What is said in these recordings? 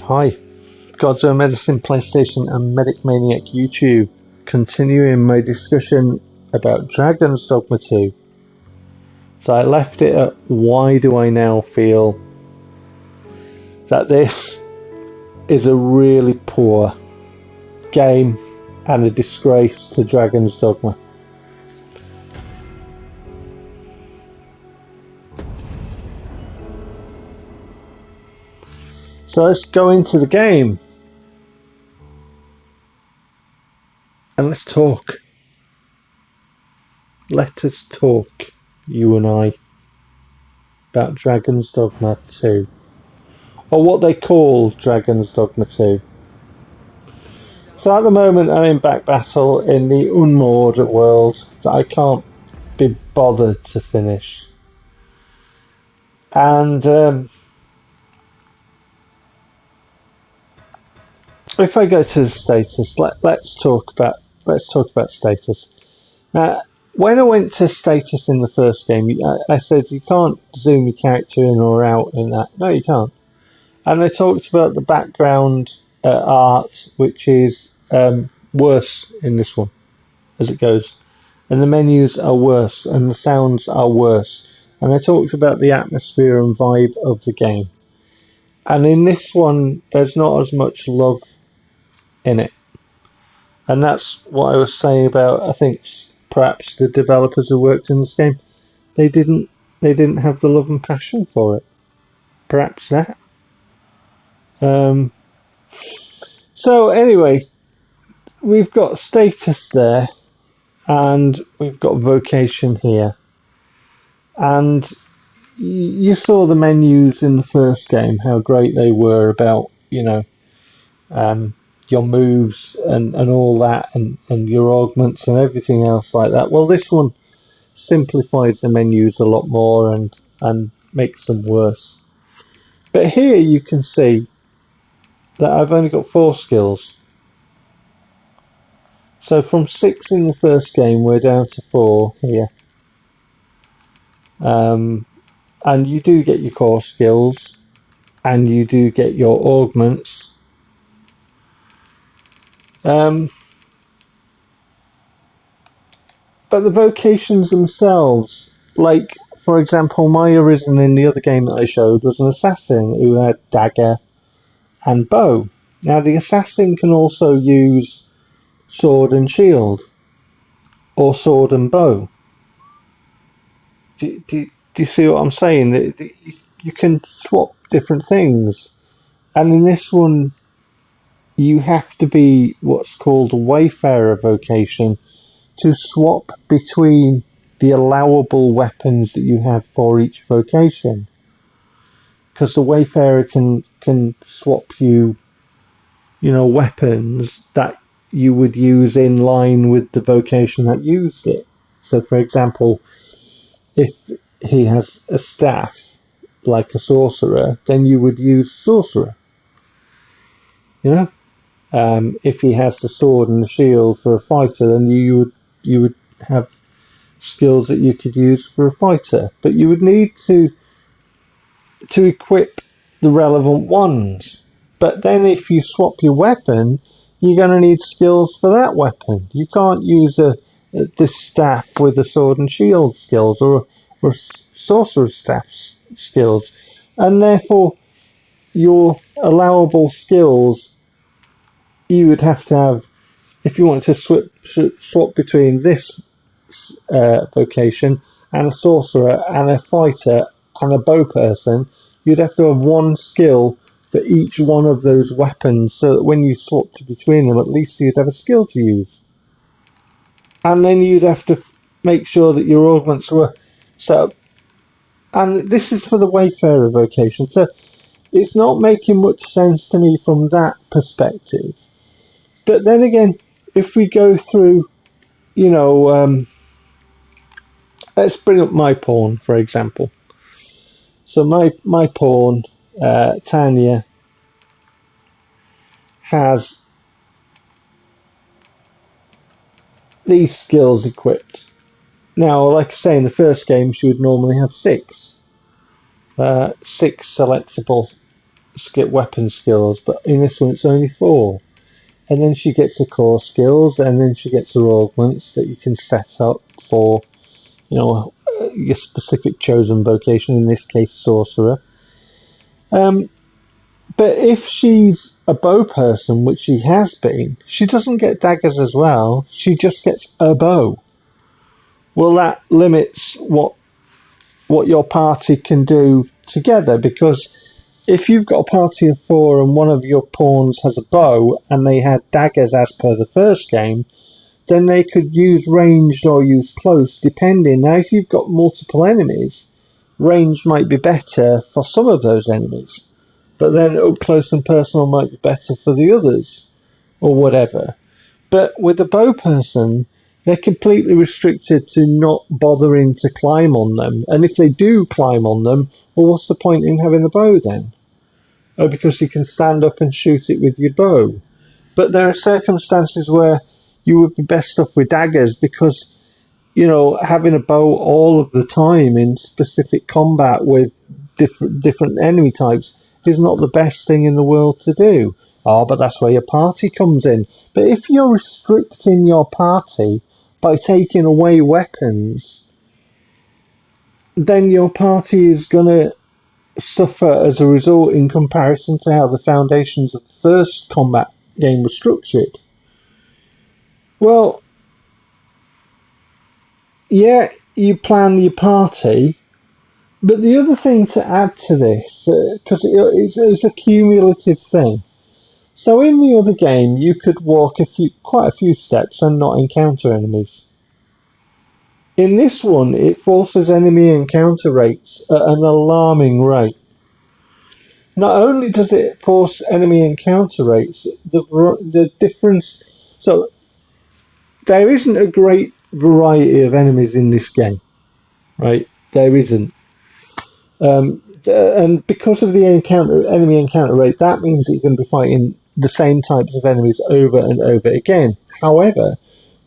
Hi, God's Own Medicine PlayStation and Medic Maniac YouTube, continuing my discussion about Dragon's Dogma 2. So I left it at why do I now feel that this is a really poor game and a disgrace to Dragon's Dogma. So let's go into the game and let's talk. Let us talk, you and I, about Dragon's Dogma 2. Or what they call Dragon's Dogma 2. So at the moment I'm in back battle in the unmoored world that I can't be bothered to finish. And if I go to the status, let's talk about status. Now, when I went to status in the first game, I said you can't zoom your character in or out in that. No, you can't. And I talked about the background art, which is worse in this one as it goes, and the menus are worse and the sounds are worse, and I talked about the atmosphere and vibe of the game, and in this one there's not as much love in it, and that's what I was saying about, I think perhaps the developers who worked in this game, they didn't have the love and passion for it, perhaps that. So anyway, we've got status there and we've got vocation here, and you saw the menus in the first game, how great they were about, your moves and all that, and your augments and everything else like that. Well, this one simplifies the menus a lot more and makes them worse. But here you can see that I've only got 4 skills. So from 6 in the first game, we're down to 4 here. And you do get your core skills, and you do get your augments. But the vocations themselves, like for example, my Arisen in the other game that I showed was an assassin who had dagger and bow. Now the assassin can also use sword and shield, or sword and bow. Do you see what I'm saying? You can swap different things, and in this one you have to be what's called a Wayfarer vocation to swap between the allowable weapons that you have for each vocation, because the Wayfarer can swap you weapons that you would use in line with the vocation that used it. So for example, if he has a staff like a sorcerer, then you would use sorcerer. If he has the sword and the shield for a fighter, then you would have skills that you could use for a fighter. But you would need to equip the relevant ones. But then if you swap your weapon, you're going to need skills for that weapon. You can't use this staff with the sword and shield skills, or sorcerer's staff skills, and therefore your allowable skills you would have to have, if you want to swap between this vocation and a sorcerer and a fighter and a bow person, you'd have to have one skill for each one of those weapons, so that when you swapped between them, at least you'd have a skill to use. And then you'd have to make sure that your augments were set up. And this is for the Wayfarer vocation, so it's not making much sense to me from that perspective. But then again, if we go through, let's bring up my pawn, for example. So my pawn, Tanya, has these skills equipped. Now, like I say, in the first game, she would normally have 6 selectable skip weapon skills, but in this one it's only 4. And then she gets her core skills, and then she gets her augments that you can set up for, your specific chosen vocation, in this case sorcerer. But if she's a bow person, which she has been, she doesn't get daggers as well, she just gets a bow. Well, that limits what your party can do together, because if you've got a party of 4 and one of your pawns has a bow and they had daggers as per the first game, then they could use ranged or use close, depending. Now, if you've got multiple enemies, range might be better for some of those enemies, but then up close and personal might be better for the others, or whatever. But with a bow person, they're completely restricted to not bothering to climb on them. And if they do climb on them, well, what's the point in having a bow then? Oh, because you can stand up and shoot it with your bow. But there are circumstances where you would be best off with daggers, because, having a bow all of the time in specific combat with different enemy types is not the best thing in the world to do. Oh, but that's where your party comes in. But if you're restricting your party by taking away weapons, then your party is going to suffer as a result in comparison to how the foundations of the first combat game were structured. Well, yeah, you plan your party, but the other thing to add to this, because it's a cumulative thing. So in the other game, you could walk quite a few steps and not encounter enemies. In this one, it forces enemy encounter rates at an alarming rate. Not only does it force enemy encounter rates, the difference. So there isn't a great variety of enemies in this game, right? There isn't. And because of the enemy encounter rate, that means that you're going to be fighting the same types of enemies over and over again. However,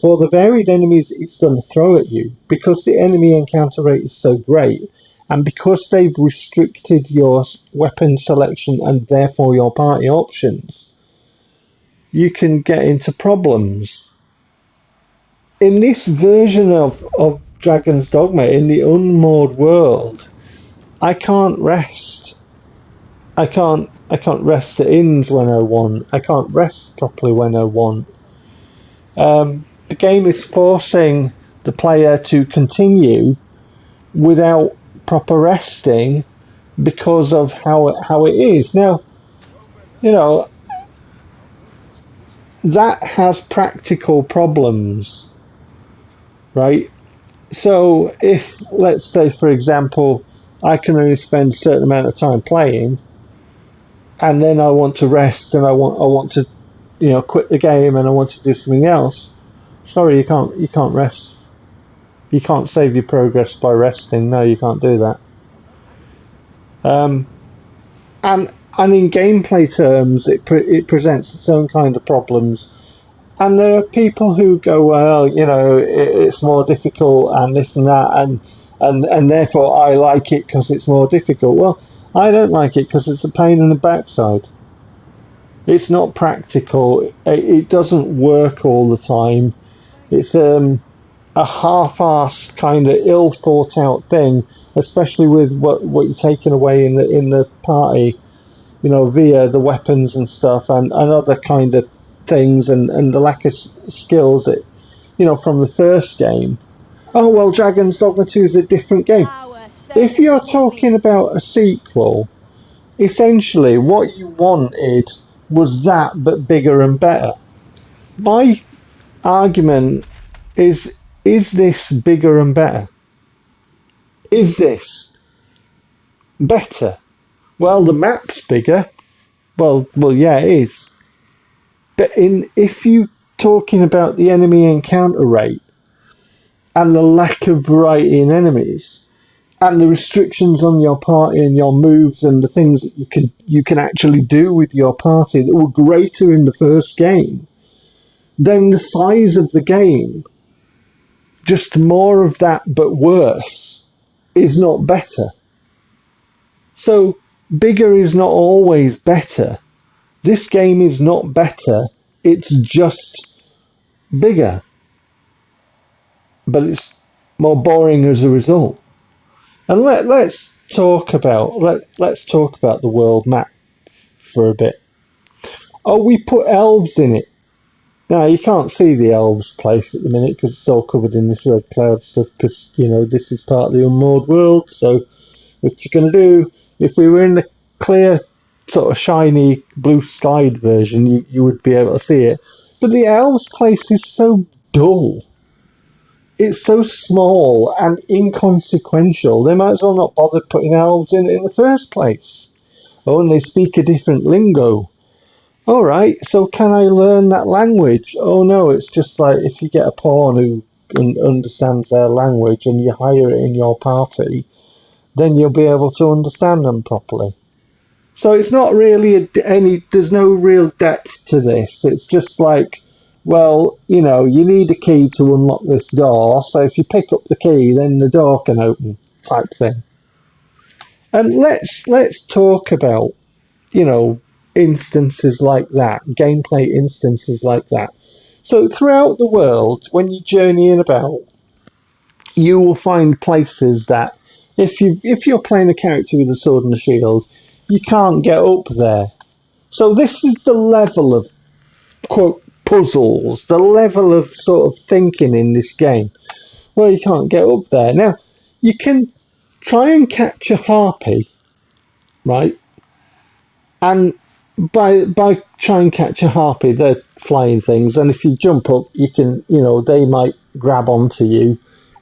for the varied enemies it's going to throw at you, because the enemy encounter rate is so great, and because they've restricted your weapon selection and therefore your party options, you can get into problems. In this version of Dragon's Dogma, in the unmoored world, I can't rest. I can't rest at inns when I want. I can't rest properly when I want. The game is forcing the player to continue without proper resting because of how it is. Now, that has practical problems, right? So if, let's say, for example, I can only spend a certain amount of time playing, and then I want to rest and I want to quit the game and I want to do something else. Sorry, you can't rest. You can't save your progress by resting. No, you can't do that. And in gameplay terms, it presents its own kind of problems. And there are people who go, well, it's more difficult and this and that, and therefore I like it because it's more difficult. Well, I don't like it because it's a pain in the backside. It's not practical. It doesn't work all the time. It's a half-assed kind of ill thought out thing, especially with what you're taking away in the party, via the weapons and stuff and other kind of things, and the lack of skills that from the first game. Oh well, Dragon's Dogma 2 is a different game. If you're talking about a sequel, essentially what you wanted was that, but bigger and better. My argument is this bigger and better? Is this better? Well, the map's bigger. Well, yeah, it is. But if you're talking about the enemy encounter rate and the lack of variety in enemies and the restrictions on your party and your moves and the things that you can actually do with your party that were greater in the first game, then the size of the game, just more of that but worse, is not better. So bigger is not always better. This game is not better, it's just bigger. But it's more boring as a result. And let's talk about the world map for a bit. Oh, we put elves in it. Now, you can't see the elves' place at the minute because it's all covered in this red cloud stuff because, this is part of the unmoored world. So, what you're going to do, if we were in the clear, sort of shiny, blue-skied version, you would be able to see it. But the elves' place is so dull. It's so small and inconsequential. They might as well not bother putting elves in it in the first place. Oh, and they speak a different lingo. Alright, so can I learn that language? Oh no, it's just like if you get a pawn who understands their language and you hire it in your party, then you'll be able to understand them properly. So it's not really there's no real depth to this. It's just like, well, you need a key to unlock this door, so if you pick up the key, then the door can open, type thing. And let's talk about, instances like that, gameplay instances like that. So throughout the world, when you're journeying about, you will find places that if you're playing a character with a sword and a shield, you can't get up there. So this is the level of, quote, puzzles, the level of sort of thinking in this game. Well, you can't get up there. Now, you can try and catch a harpy, right? And by try and catch a harpy, they're flying things, and if you jump up, you can, they might grab onto you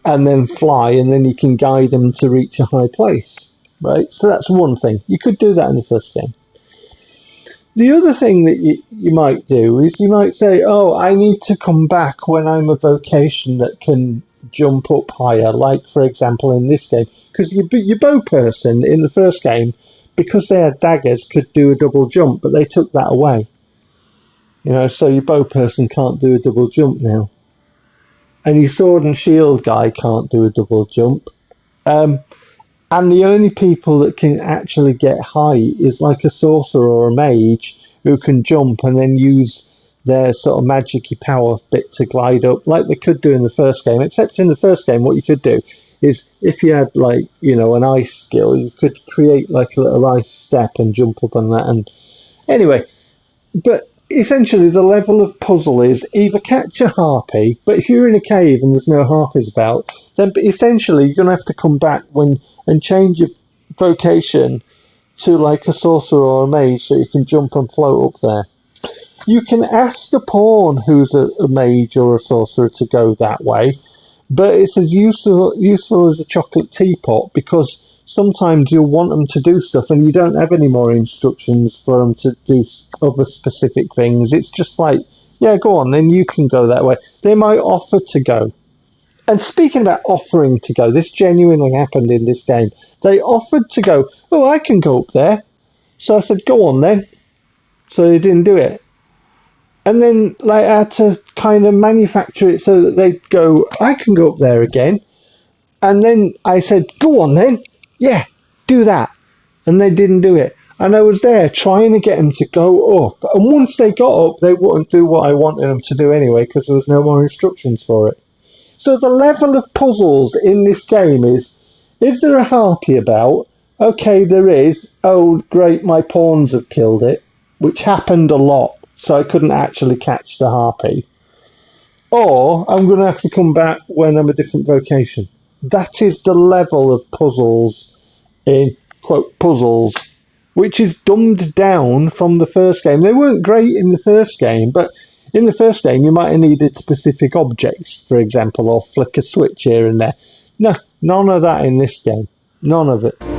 and then fly, and then you can guide them to reach a high place, right? So that's one thing. You could do that in the first game. The other thing that you might do is you might say, oh, I need to come back when I'm a vocation that can jump up higher, like, for example, in this game. Because your bow person in the first game, because they had daggers, could do a double jump, but they took that away. So your bow person can't do a double jump now. And your sword and shield guy can't do a double jump. And the only people that can actually get high is like a sorcerer or a mage who can jump and then use their sort of magic-y power bit to glide up, like they could do in the first game. Except in the first game, what you could do is if you had like, an ice skill, you could create like a little ice step and jump up on that. And anyway, but essentially the level of puzzle is either catch a harpy, but if you're in a cave and there's no harpies about, then essentially you're going to have to come back and change your vocation to like a sorcerer or a mage so you can jump and float up there. You can ask a pawn who's a mage or a sorcerer to go that way, but it's as useful as a chocolate teapot, because sometimes you'll want them to do stuff and you don't have any more instructions for them to do other specific things. It's just like, yeah, go on, then you can go that way. They might offer to go. And speaking about offering to go, this genuinely happened in this game. They offered to go, oh, I can go up there. So I said, go on then. So they didn't do it. And then I had to kind of manufacture it so that they'd go, I can go up there again. And then I said, go on then. Yeah, do that. And they didn't do it. And I was there trying to get them to go up. And once they got up, they wouldn't do what I wanted them to do anyway, because there was no more instructions for it. So the level of puzzles in this game is there a harpy about? Okay, there is. Oh, great, my pawns have killed it, which happened a lot, so I couldn't actually catch the harpy. Or I'm going to have to come back when I'm a different vocation. That is the level of puzzles in, quote, puzzles, which is dumbed down from the first game. They weren't great in the first game, but in the first game you might have needed specific objects, for example, or flick a switch here and there. No, none of that in this game. None of it.